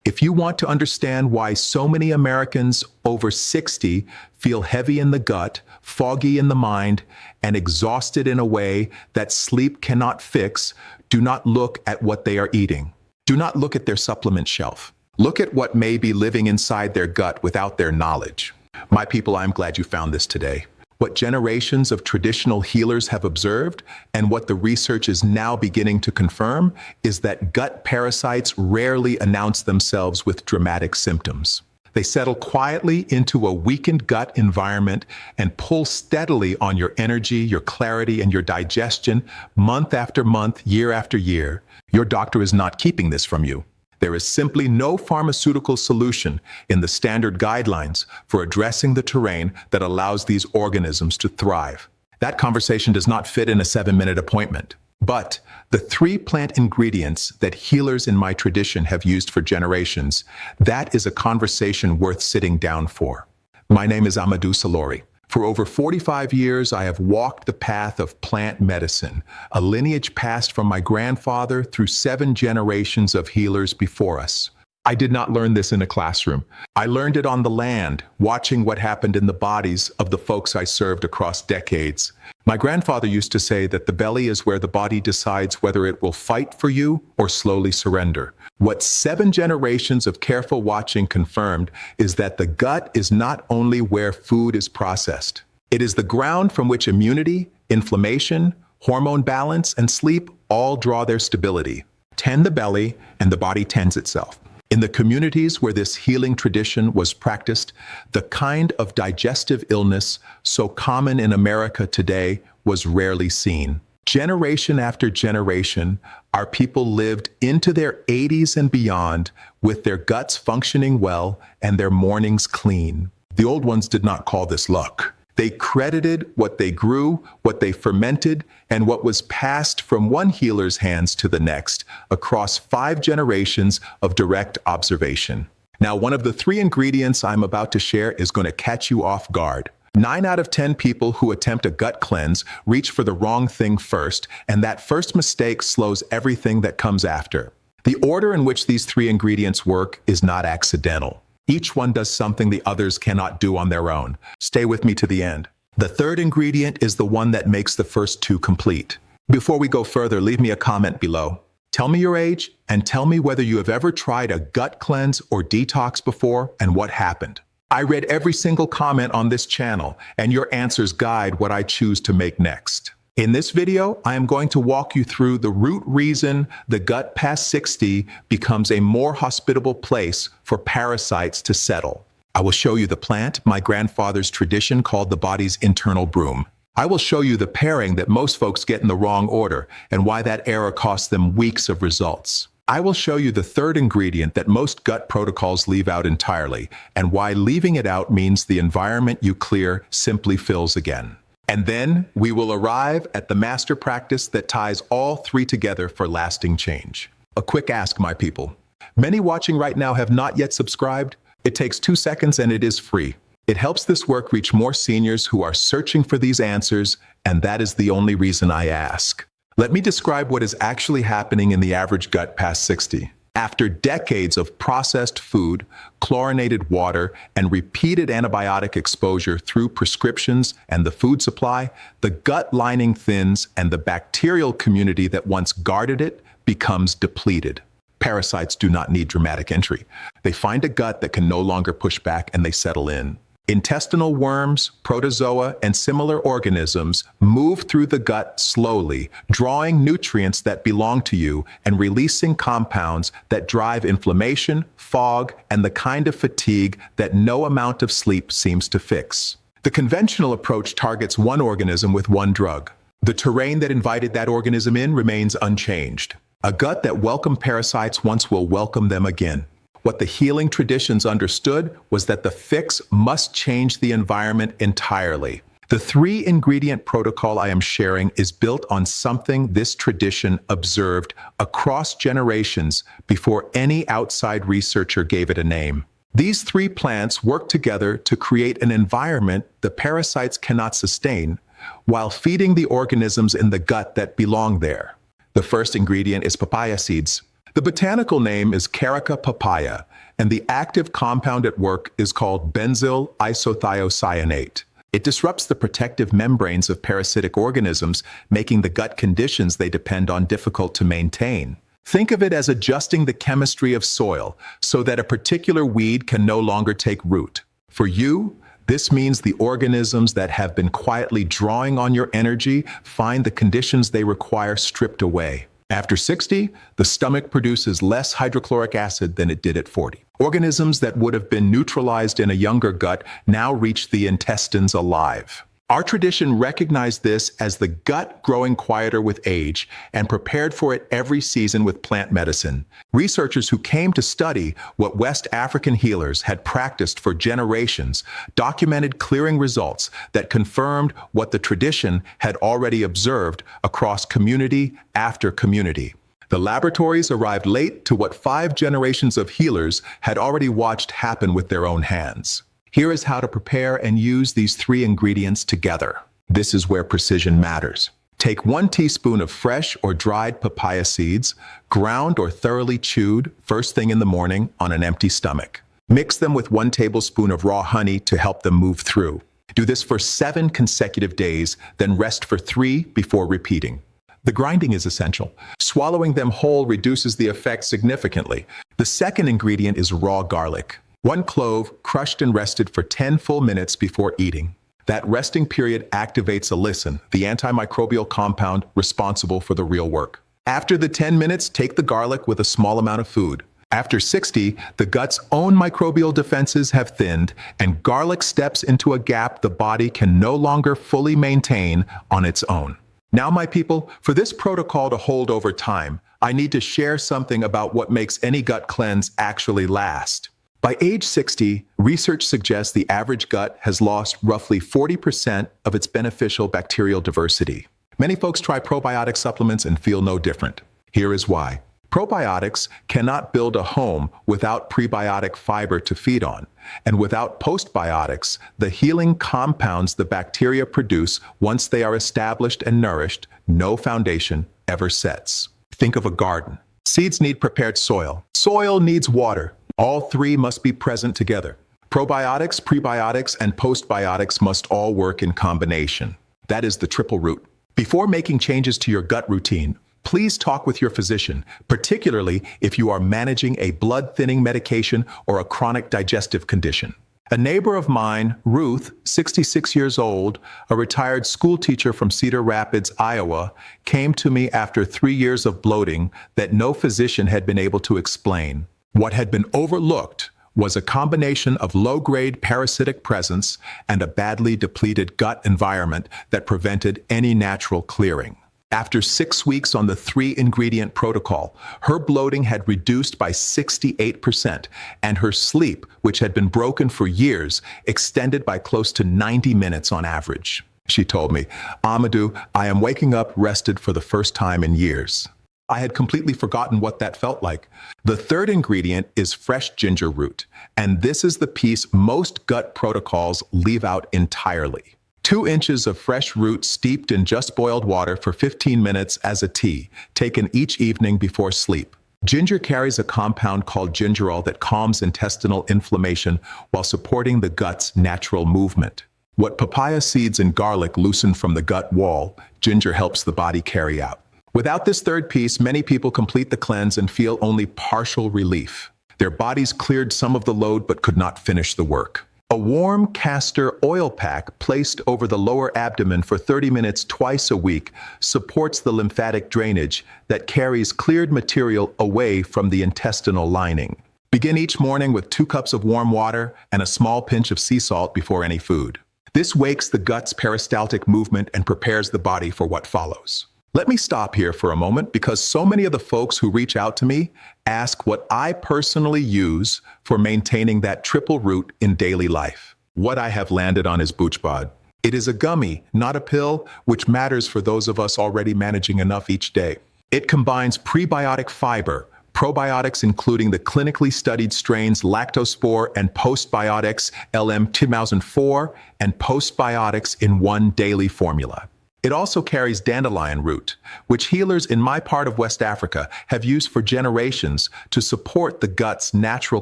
If you want to understand why so many Americans over 60 feel heavy in the gut, foggy in the mind, and exhausted in a way that sleep cannot fix, do not look at what they are eating. Do not look at their supplement shelf. Look at what may be living inside their gut without their knowledge. My people, I'm glad you found this today. What generations of traditional healers have observed, and what the research is now beginning to confirm, is that gut parasites rarely announce themselves with dramatic symptoms. They settle quietly into a weakened gut environment and pull steadily on your energy, your clarity, and your digestion month after month, year after year. Your doctor is not keeping this from you. There is simply no pharmaceutical solution in the standard guidelines for addressing the terrain that allows these organisms to thrive. That conversation does not fit in a 7-minute appointment. But the 3 plant ingredients that healers in my tradition have used for generations, that is a conversation worth sitting down for. My name is Amadou Salori. For over 45 years, I have walked the path of plant medicine, a lineage passed from my grandfather through 7 generations of healers before us. I did not learn this in a classroom. I learned it on the land, watching what happened in the bodies of the folks I served across decades. My grandfather used to say that the belly is where the body decides whether it will fight for you or slowly surrender. What 7 generations of careful watching confirmed is that the gut is not only where food is processed. It is the ground from which immunity, inflammation, hormone balance, and sleep all draw their stability. Tend the belly, and the body tends itself. In the communities where this healing tradition was practiced, the kind of digestive illness so common in America today was rarely seen. Generation after generation, our people lived into their 80s and beyond with their guts functioning well and their mornings clean. The old ones did not call this luck. They credited what they grew, what they fermented, and what was passed from one healer's hands to the next across 5 generations of direct observation. Now, one of the 3 ingredients I'm about to share is going to catch you off guard. 9 out of 10 people who attempt a gut cleanse reach for the wrong thing first, and that first mistake slows everything that comes after. The order in which these 3 ingredients work is not accidental. Each one does something the others cannot do on their own. Stay with me to the end. The 3rd ingredient is the one that makes the first 2 complete. Before we go further, leave me a comment below. Tell me your age and tell me whether you have ever tried a gut cleanse or detox before and what happened. I read every single comment on this channel, and your answers guide what I choose to make next. In this video, I am going to walk you through the root reason the gut past 60 becomes a more hospitable place for parasites to settle. I will show you the plant my grandfather's tradition called the body's internal broom. I will show you the pairing that most folks get in the wrong order and why that error costs them weeks of results. I will show you the 3rd ingredient that most gut protocols leave out entirely and why leaving it out means the environment you clear simply fills again. And then we will arrive at the master practice that ties all 3 together for lasting change. A quick ask, my people. Many watching right now have not yet subscribed. It takes 2 seconds and it is free. It helps this work reach more seniors who are searching for these answers, and that is the only reason I ask. Let me describe what is actually happening in the average gut past 60. After decades of processed food, chlorinated water, and repeated antibiotic exposure through prescriptions and the food supply, the gut lining thins and the bacterial community that once guarded it becomes depleted. Parasites do not need dramatic entry. They find a gut that can no longer push back and they settle in. Intestinal worms, protozoa, and similar organisms move through the gut slowly, drawing nutrients that belong to you and releasing compounds that drive inflammation, fog, and the kind of fatigue that no amount of sleep seems to fix. The conventional approach targets one organism with one drug. The terrain that invited that organism in remains unchanged. A gut that welcomed parasites once will welcome them again. What the healing traditions understood was that the fix must change the environment entirely. The 3-ingredient protocol I am sharing is built on something this tradition observed across generations before any outside researcher gave it a name. These 3 plants work together to create an environment the parasites cannot sustain, while feeding the organisms in the gut that belong there. The first ingredient is papaya seeds. The botanical name is Carica papaya, and the active compound at work is called benzyl isothiocyanate. It disrupts the protective membranes of parasitic organisms, making the gut conditions they depend on difficult to maintain. Think of it as adjusting the chemistry of soil so that a particular weed can no longer take root. For you, this means the organisms that have been quietly drawing on your energy find the conditions they require stripped away. After 60, the stomach produces less hydrochloric acid than it did at 40. Organisms that would have been neutralized in a younger gut now reach the intestines alive. Our tradition recognized this as the gut growing quieter with age and prepared for it every season with plant medicine. Researchers who came to study what West African healers had practiced for generations documented clearing results that confirmed what the tradition had already observed across community after community. The laboratories arrived late to what 5 generations of healers had already watched happen with their own hands. Here is how to prepare and use these 3 ingredients together. This is where precision matters. Take 1 teaspoon of fresh or dried papaya seeds, ground or thoroughly chewed, first thing in the morning on an empty stomach. Mix them with 1 tablespoon of raw honey to help them move through. Do this for 7 consecutive days, then rest for 3 before repeating. The grinding is essential. Swallowing them whole reduces the effect significantly. The second ingredient is raw garlic. 1 clove, crushed and rested for 10 full minutes before eating. That resting period activates allicin, the antimicrobial compound responsible for the real work. After the 10 minutes, take the garlic with a small amount of food. After 60, the gut's own microbial defenses have thinned, and garlic steps into a gap the body can no longer fully maintain on its own. Now, my people, for this protocol to hold over time, I need to share something about what makes any gut cleanse actually last. By age 60, research suggests the average gut has lost roughly 40% of its beneficial bacterial diversity. Many folks try probiotic supplements and feel no different. Here is why. Probiotics cannot build a home without prebiotic fiber to feed on, and without postbiotics, the healing compounds the bacteria produce once they are established and nourished, no foundation ever sets. Think of a garden. Seeds need prepared soil. Soil needs water. All 3 must be present together. Probiotics, prebiotics, and postbiotics must all work in combination. That is the triple root. Before making changes to your gut routine, please talk with your physician, particularly if you are managing a blood-thinning medication or a chronic digestive condition. A neighbor of mine, Ruth, 66 years old, a retired school teacher from Cedar Rapids, Iowa, came to me after 3 years of bloating that no physician had been able to explain. What had been overlooked was a combination of low-grade parasitic presence and a badly depleted gut environment that prevented any natural clearing. After 6 weeks on the 3-ingredient protocol, her bloating had reduced by 68%, and her sleep, which had been broken for years, extended by close to 90 minutes on average. She told me, "Amadou, I am waking up rested for the first time in years." I had completely forgotten what that felt like. The 3rd ingredient is fresh ginger root, and this is the piece most gut protocols leave out entirely. 2 inches of fresh root steeped in just boiled water for 15 minutes as a tea, taken each evening before sleep. Ginger carries a compound called gingerol that calms intestinal inflammation while supporting the gut's natural movement. What papaya seeds and garlic loosen from the gut wall, ginger helps the body carry out. Without this 3rd piece, many people complete the cleanse and feel only partial relief. Their bodies cleared some of the load but could not finish the work. A warm castor oil pack placed over the lower abdomen for 30 minutes twice a week supports the lymphatic drainage that carries cleared material away from the intestinal lining. Begin each morning with 2 cups of warm water and a small pinch of sea salt before any food. This wakes the gut's peristaltic movement and prepares the body for what follows. Let me stop here for a moment because so many of the folks who reach out to me ask what I personally use for maintaining that triple root in daily life. What I have landed on is BoochBod. It is a gummy, not a pill, which matters for those of us already managing enough each day. It combines prebiotic fiber, probiotics including the clinically studied strains lactospore and postbiotics LM2004 and postbiotics in one daily formula. It also carries dandelion root, which healers in my part of West Africa have used for generations to support the gut's natural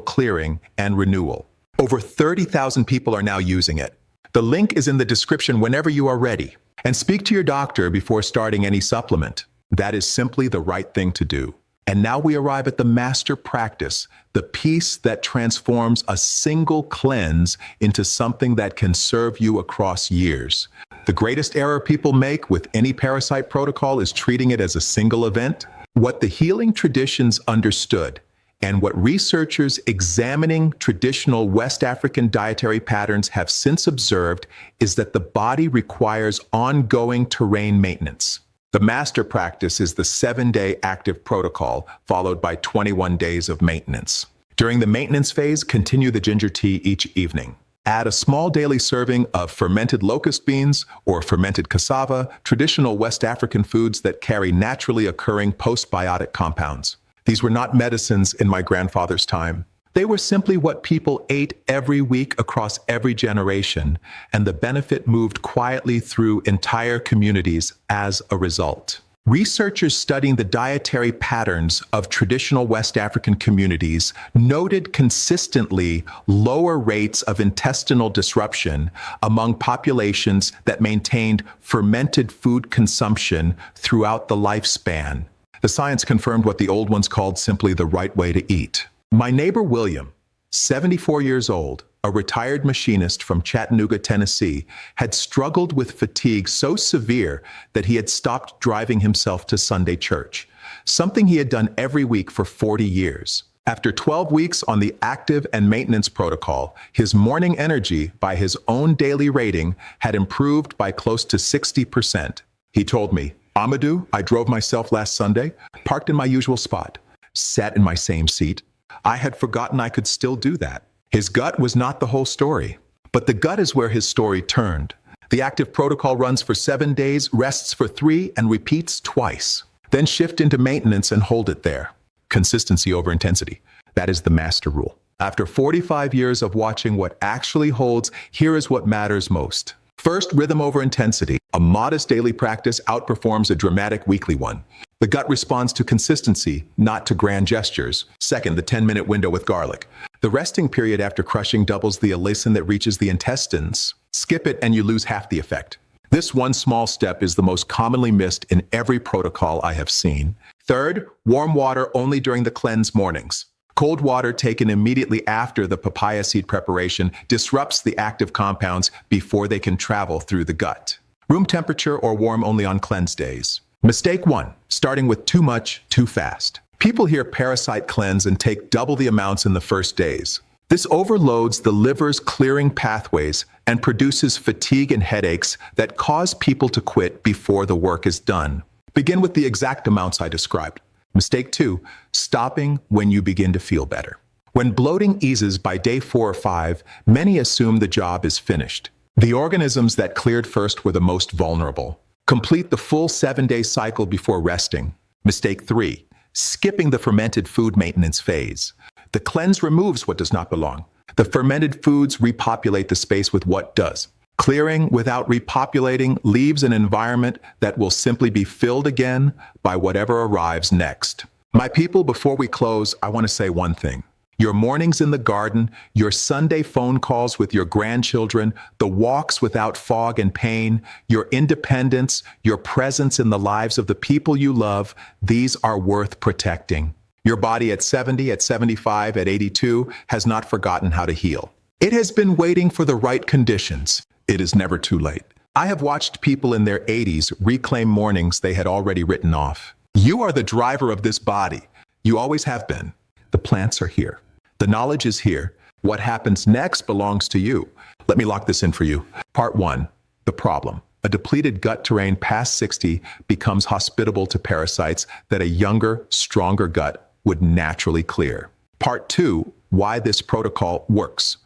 clearing and renewal. Over 30,000 people are now using it. The link is in the description whenever you are ready. And speak to your doctor before starting any supplement. That is simply the right thing to do. And now we arrive at the master practice, the piece that transforms a single cleanse into something that can serve you across years. The greatest error people make with any parasite protocol is treating it as a single event. What the healing traditions understood, and what researchers examining traditional West African dietary patterns have since observed, is that the body requires ongoing terrain maintenance. The master practice is the 7-day active protocol, followed by 21 days of maintenance. During the maintenance phase, continue the ginger tea each evening. Add a small daily serving of fermented locust beans or fermented cassava, traditional West African foods that carry naturally occurring postbiotic compounds. These were not medicines in my grandfather's time. They were simply what people ate every week across every generation, and the benefit moved quietly through entire communities as a result. Researchers studying the dietary patterns of traditional West African communities noted consistently lower rates of intestinal disruption among populations that maintained fermented food consumption throughout the lifespan. The science confirmed what the old ones called simply the right way to eat. My neighbor William, 74 years old, a retired machinist from Chattanooga, Tennessee, had struggled with fatigue so severe that he had stopped driving himself to Sunday church, something he had done every week for 40 years. After 12 weeks on the active and maintenance protocol, his morning energy, by his own daily rating, had improved by close to 60%. He told me, "Amadou, I drove myself last Sunday, parked in my usual spot, sat in my same seat. I had forgotten I could still do that." His gut was not the whole story, but the gut is where his story turned. The active protocol runs for 7 days, rests for 3, and repeats twice. Then shift into maintenance and hold it there. Consistency over intensity. That is the master rule. After 45 years of watching what actually holds, here is what matters most. First, rhythm over intensity. A modest daily practice outperforms a dramatic weekly one. The gut responds to consistency, not to grand gestures. Second, the 10-minute window with garlic. The resting period after crushing doubles the allicin that reaches the intestines. Skip it and you lose half the effect. This one small step is the most commonly missed in every protocol I have seen. Third, warm water only during the cleanse mornings. Cold water taken immediately after the papaya seed preparation disrupts the active compounds before they can travel through the gut. Room temperature or warm only on cleanse days. Mistake 1, starting with too much, too fast. People hear parasite cleanse and take double the amounts in the first days. This overloads the liver's clearing pathways and produces fatigue and headaches that cause people to quit before the work is done. Begin with the exact amounts I described. Mistake 2, stopping when you begin to feel better. When bloating eases by day 4 or 5, many assume the job is finished. The organisms that cleared first were the most vulnerable. Complete the full 7-day cycle before resting. Mistake 3, skipping the fermented food maintenance phase. The cleanse removes what does not belong. The fermented foods repopulate the space with what does. Clearing without repopulating leaves an environment that will simply be filled again by whatever arrives next. My people, before we close, I want to say one thing. Your mornings in the garden, your Sunday phone calls with your grandchildren, the walks without fog and pain, your independence, your presence in the lives of the people you love, these are worth protecting. Your body at 70, at 75, at 82 has not forgotten how to heal. It has been waiting for the right conditions. It is never too late. I have watched people in their 80s reclaim mornings they had already written off. You are the driver of this body. You always have been. The plants are here. The knowledge is here. What happens next belongs to you. Let me lock this in for you. Part 1, the problem. A depleted gut terrain past 60 becomes hospitable to parasites that a younger, stronger gut would naturally clear. Part 2, why this protocol works.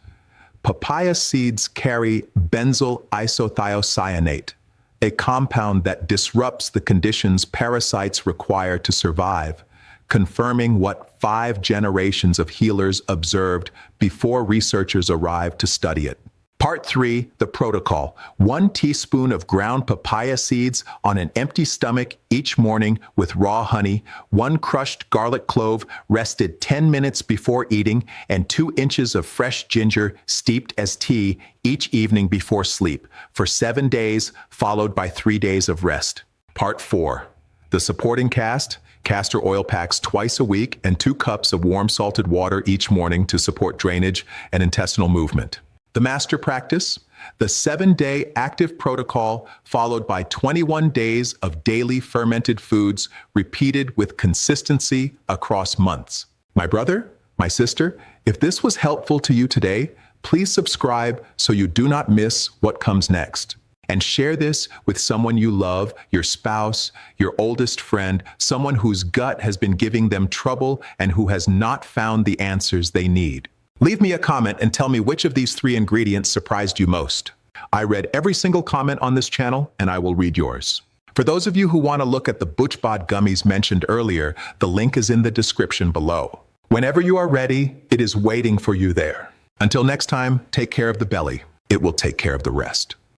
Papaya seeds carry benzyl isothiocyanate, a compound that disrupts the conditions parasites require to survive, confirming what 5 generations of healers observed before researchers arrived to study it. Part 3, the protocol. 1 teaspoon of ground papaya seeds on an empty stomach each morning with raw honey, 1 crushed garlic clove rested 10 minutes before eating, and 2 inches of fresh ginger steeped as tea each evening before sleep for 7 days, followed by 3 days of rest. Part 4, the supporting cast. Castor oil packs twice a week and 2 cups of warm salted water each morning to support drainage and intestinal movement. The master practice, the 7-day active protocol followed by 21 days of daily fermented foods repeated with consistency across months. My brother, my sister, if this was helpful to you today, please subscribe so you do not miss what comes next. And share this with someone you love, your spouse, your oldest friend, someone whose gut has been giving them trouble and who has not found the answers they need. Leave me a comment and tell me which of these 3 ingredients surprised you most. I read every single comment on this channel, and I will read yours. For those of you who want to look at the BoochBod Gummies mentioned earlier, the link is in the description below. Whenever you are ready, it is waiting for you there. Until next time, take care of the belly. It will take care of the rest.